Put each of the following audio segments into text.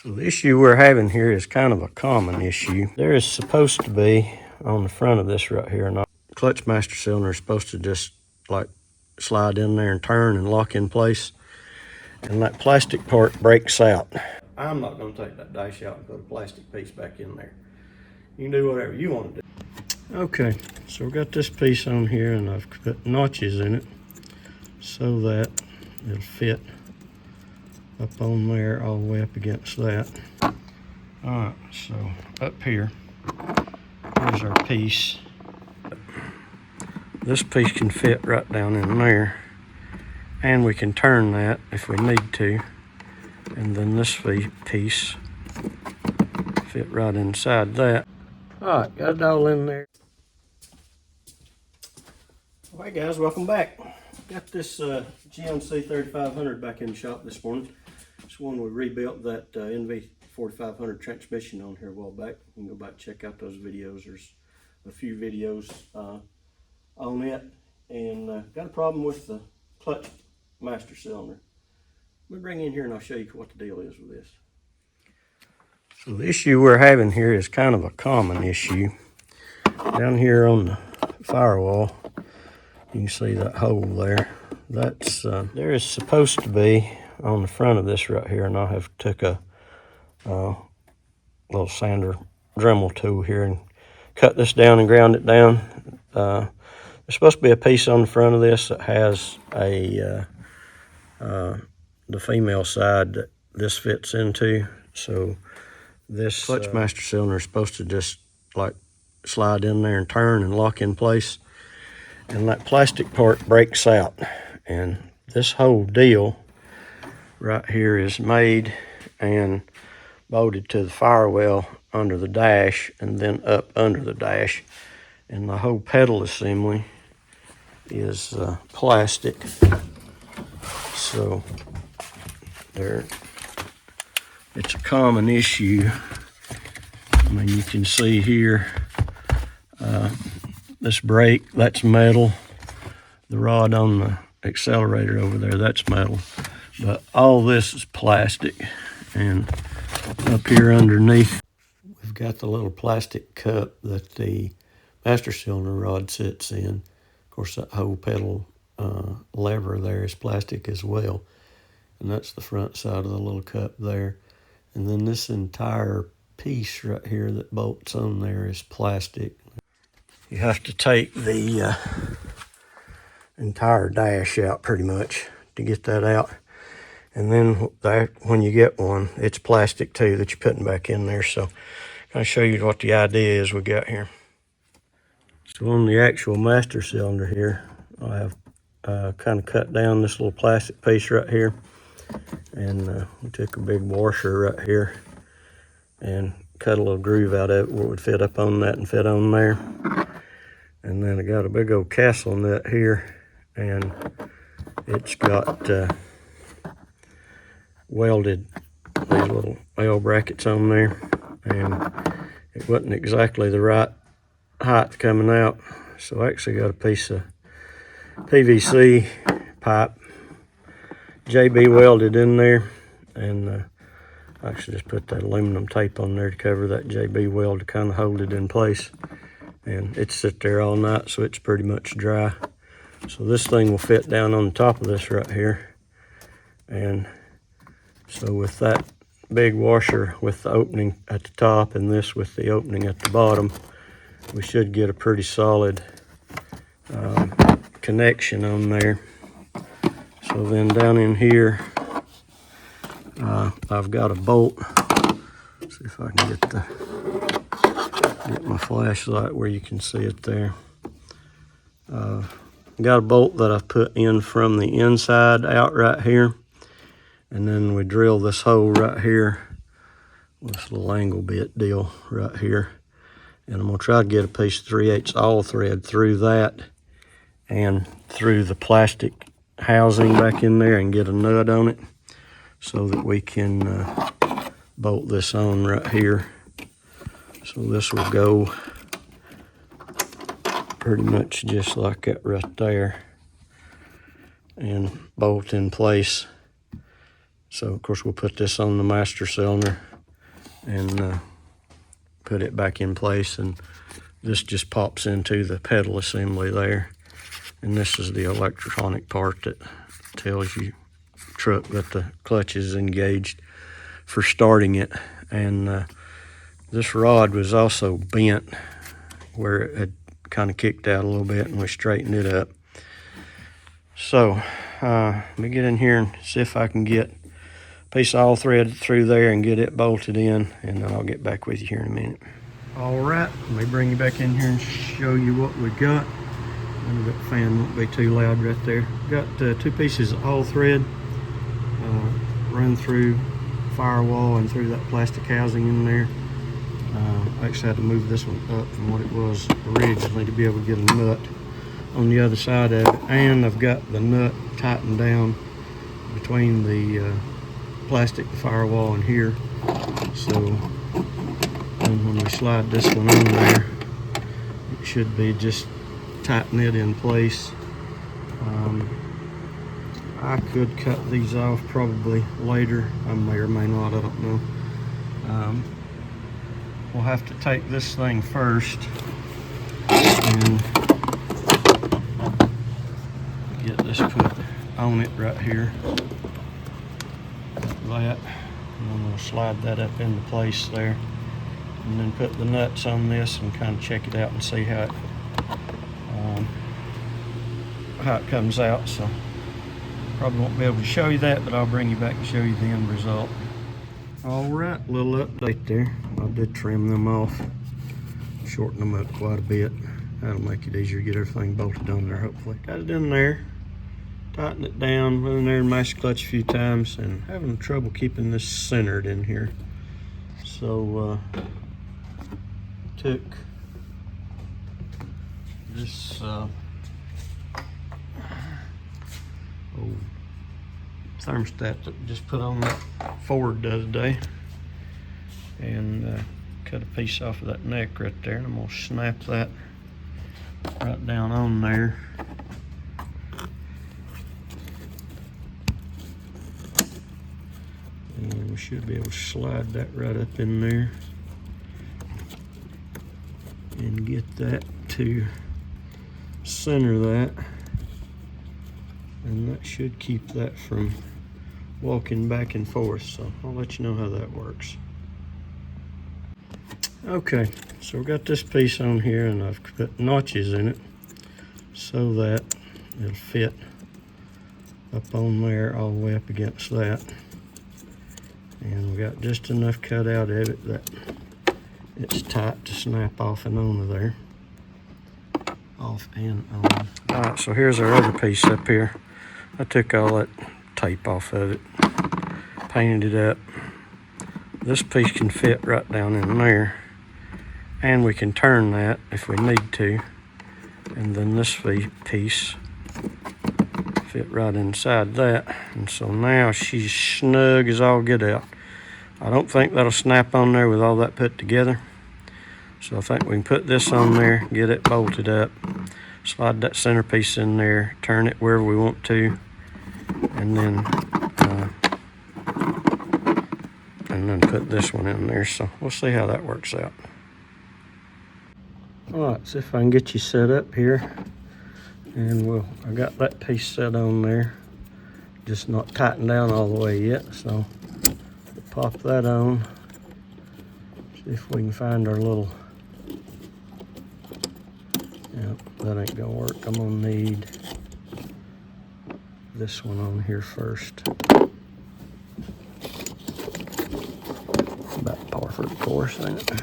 So the issue we're having here is kind of a common issue. There is supposed to be on the front of this right here, not clutch master cylinder is supposed to just like slide in there and turn and lock in place, and that plastic part breaks out. I'm not going to take that dash out and put a plastic piece back in there. You can do whatever you want to do. Okay, so we've got this piece on here and I've put notches in it so that it'll fit up on there all the way up against that. Alright, so up here, here's our piece. This piece can fit right down in there, and we can turn that if we need to, and then this piece fit right inside that. Alright, got it all in there. Alright guys, welcome back. Got this GMC 3500 back in the shop this morning. It's one we rebuilt that NV 4500 transmission on here a while back. You can go back and check out those videos. There's a few videos on it. And got a problem with the clutch master cylinder. Let me bring in here and I'll show you what the deal is with this. So the issue we're having here is kind of a common issue. Down here on the firewall, you can see that hole there. That's there is supposed to be on the front of this right here, and I have took a little sander Dremel tool here and cut this down and ground it down. There's supposed to be a piece on the front of this that has a the female side that this fits into. So this clutch master cylinder is supposed to just like slide in there and turn and lock in place, and that plastic part breaks out, and this whole deal right here is made and bolted to the firewall under the dash and then up under the dash, and the whole pedal assembly is plastic. So there, it's a common issue. I mean, you can see here this brake, that's metal. The rod on the accelerator over there, that's metal. But all this is plastic. And up here underneath, we've got the little plastic cup that the master cylinder rod sits in. Of course, that whole pedal lever there is plastic as well. And that's the front side of the little cup there. And then this entire piece right here that bolts on there is plastic. You have to take the entire dash out pretty much to get that out. And then when you get one, it's plastic too that you're putting back in there. So I'll show you what the idea is we got here. So on the actual master cylinder here, I have kind of cut down this little plastic piece right here. And we took a big washer right here and cut a little groove out of it where it would fit up on that and fit on there. And then I got a big old castle nut here, and it's got welded these little L brackets on there, and it wasn't exactly the right height coming out. So I actually got a piece of PVC pipe JB welded in there, and I actually just put that aluminum tape on there to cover that JB weld to kind of hold it in place. And it's sit there all night, so it's pretty much dry. So this thing will fit down on the top of this right here. And so with that big washer with the opening at the top and this with the opening at the bottom, we should get a pretty solid connection on there. So then down in here, I've got a bolt. Let's see if I can get my flashlight where you can see it there. Got a bolt that I've put in from the inside out right here. And then we drill this hole right here with this little angle bit deal right here. And I'm gonna try to get a piece of 3/8 all thread through that and through the plastic housing back in there and get a nut on it so that we can bolt this on right here. So this will go pretty much just like that right there and bolt in place. So of course we'll put this on the master cylinder and put it back in place. And this just pops into the pedal assembly there. And this is the electronic part that tells you truck that the clutch is engaged for starting it. And this rod was also bent where it had kind of kicked out a little bit, and we straightened it up. So let me get in here and see if I can get a piece of all thread through there and get it bolted in, and then I'll get back with you here in a minute. All right, let me bring you back in here and show you what we got. Maybe that fan won't be too loud right there. Got 2 pieces of all thread run through firewall and through that plastic housing in there. I actually had to move this one up from what it was originally to be able to get a nut on the other side of it. And I've got the nut tightened down between the plastic firewall and here. So when we slide this one on there, it should be just tighten it in place. I could cut these off probably later. I may or may not, I don't know. We'll have to take this thing first and get this put on it right here. Like that. And then we'll slide that up into place there. And then put the nuts on this and kind of check it out and see how it comes out. So probably won't be able to show you that, but I'll bring you back and show you the end result. All right, little update there. I did trim them off, shorten them up quite a bit. That'll make it easier to get everything bolted on there, hopefully. Got it in there, tighten it down, went in there and mashed clutch a few times, and having trouble keeping this centered in here. So took this old thermostat that we just put on that Ford the other day, and cut a piece off of that neck right there, and I'm gonna snap that right down on there. And we should be able to slide that right up in there and get that to center that, and that should keep that from walking back and forth. So I'll let you know how that works. Okay, so we've got this piece on here, and I've put notches in it so that it'll fit up on there all the way up against that. And we got just enough cut out of it that it's tight to snap off and onto there. Off and on. All right, so here's our other piece up here. I took all that tape off of it, painted it up. This piece can fit right down in there, and we can turn that if we need to. And then this piece fit right inside that. And so now she's snug as all get out. I don't think that'll snap on there with all that put together. So I think we can put this on there, get it bolted up, slide that centerpiece in there, turn it wherever we want to, and then put this one in there. So we'll see how that works out. All right, see if I can get you set up here. And I got that piece set on there, just not tightened down all the way yet. So we'll pop that on, see if we can find our little, yep, that ain't gonna work. I'm gonna need this one on here first. About par for the course, ain't it?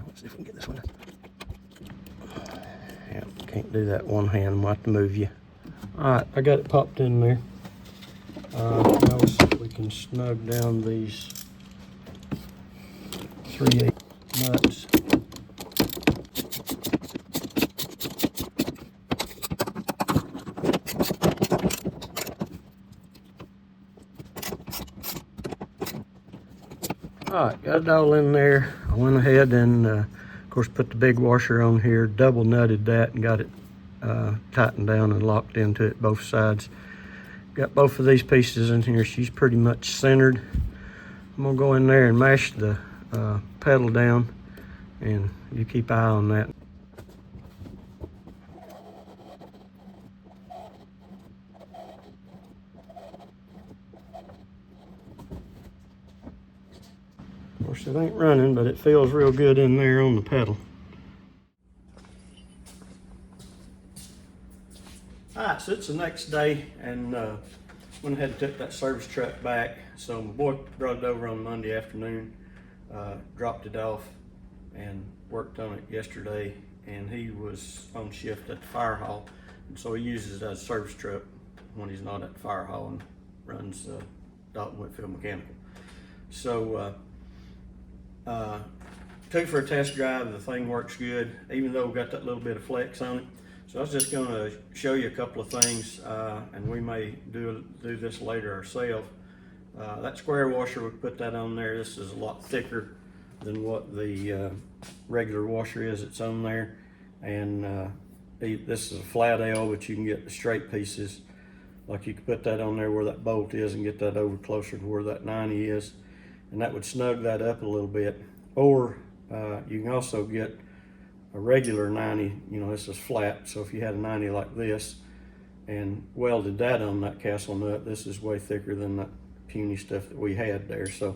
Let's see if we can get this one. Yeah, can't do that one hand. I'm gonna have to move you. All right, I got it popped in there. Now let's see if we can snug down these 3/8 nuts. All right, got it all in there. I went ahead and, of course, put the big washer on here, double nutted that and got it tightened down and locked into it both sides. Got both of these pieces in here. She's pretty much centered. I'm gonna go in there and mash the pedal down, and you keep eye on that. Of course, it ain't running, but it feels real good in there on the pedal. All right, so it's the next day, and went ahead and took that service truck back. So my boy brought it over on Monday afternoon, dropped it off, and worked on it yesterday. And he was on shift at the fire hall, and so he uses it as a service truck when he's not at the fire hall, and runs Dalton Whitfield Mechanical. So took it for a test drive. The thing works good, even though we got that little bit of flex on it. So I was just going to show you a couple of things, and we may do this later ourselves. That square washer, we put that on there. This is a lot thicker than what the regular washer is that's on there. And this is a flat L, but you can get the straight pieces. Like you could put that on there where that bolt is and get that over closer to where that 90 is. And that would snug that up a little bit. Or you can also get a regular 90, you know, this is flat, so if you had a 90 like this and welded that on that castle nut, this is way thicker than that puny stuff that we had there. So,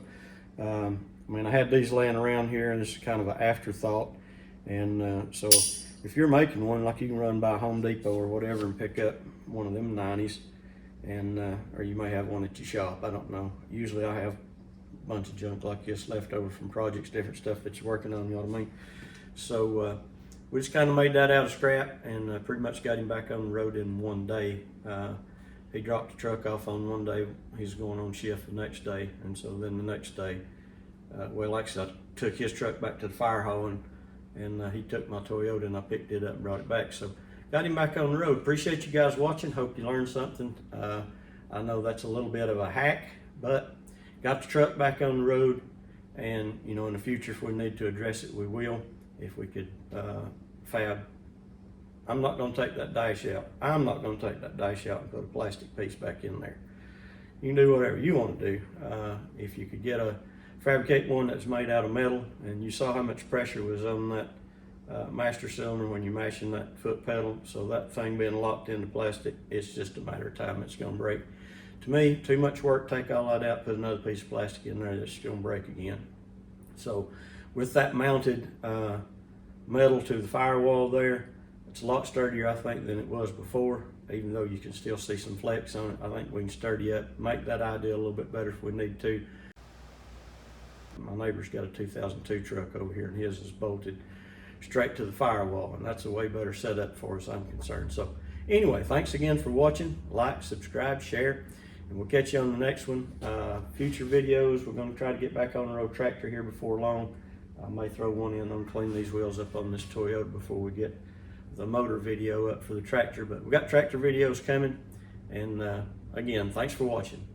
I mean, I had these laying around here, and this is kind of an afterthought. And so if you're making one, like you can run by Home Depot or whatever and pick up one of them 90s, and or you may have one at your shop, I don't know. Usually I have a bunch of junk like this left over from projects, different stuff that you're working on, you know what I mean? So we just kind of made that out of scrap, and pretty much got him back on the road in one day. He dropped the truck off on one day. He's going on shift the next day, and so then the next day, well, like I said, I took his truck back to the fire hall, and he took my Toyota, and I picked it up and brought it back. So got him back on the road. Appreciate you guys watching. Hope you learned something. I know that's a little bit of a hack, but got the truck back on the road. And, you know, in the future, if we need to address it, we will. If we could fab, I'm not going to take that dash out. I'm not going to take that dash out and put a plastic piece back in there. You can do whatever you want to do. If you could fabricate one that's made out of metal, and you saw how much pressure was on that master cylinder when you're mashing that foot pedal, so that thing being locked into plastic, it's just a matter of time it's going to break. To me, too much work, take all that out, put another piece of plastic in there that's going to break again. So with that mounted metal to the firewall there, it's a lot sturdier, I think, than it was before. Even though you can still see some flex on it, I think we can sturdy up, make that idea a little bit better if we need to. My neighbor's got a 2002 truck over here, and his is bolted straight to the firewall, and that's a way better setup for us, I'm concerned. So anyway, thanks again for watching. Like, subscribe, share, and we'll catch you on the next one. Future videos, we're going to try to get back on the road tractor here before long. I may throw one in on clean these wheels up on this Toyota before we get the motor video up for the tractor. But we got tractor videos coming. And again, thanks for watching.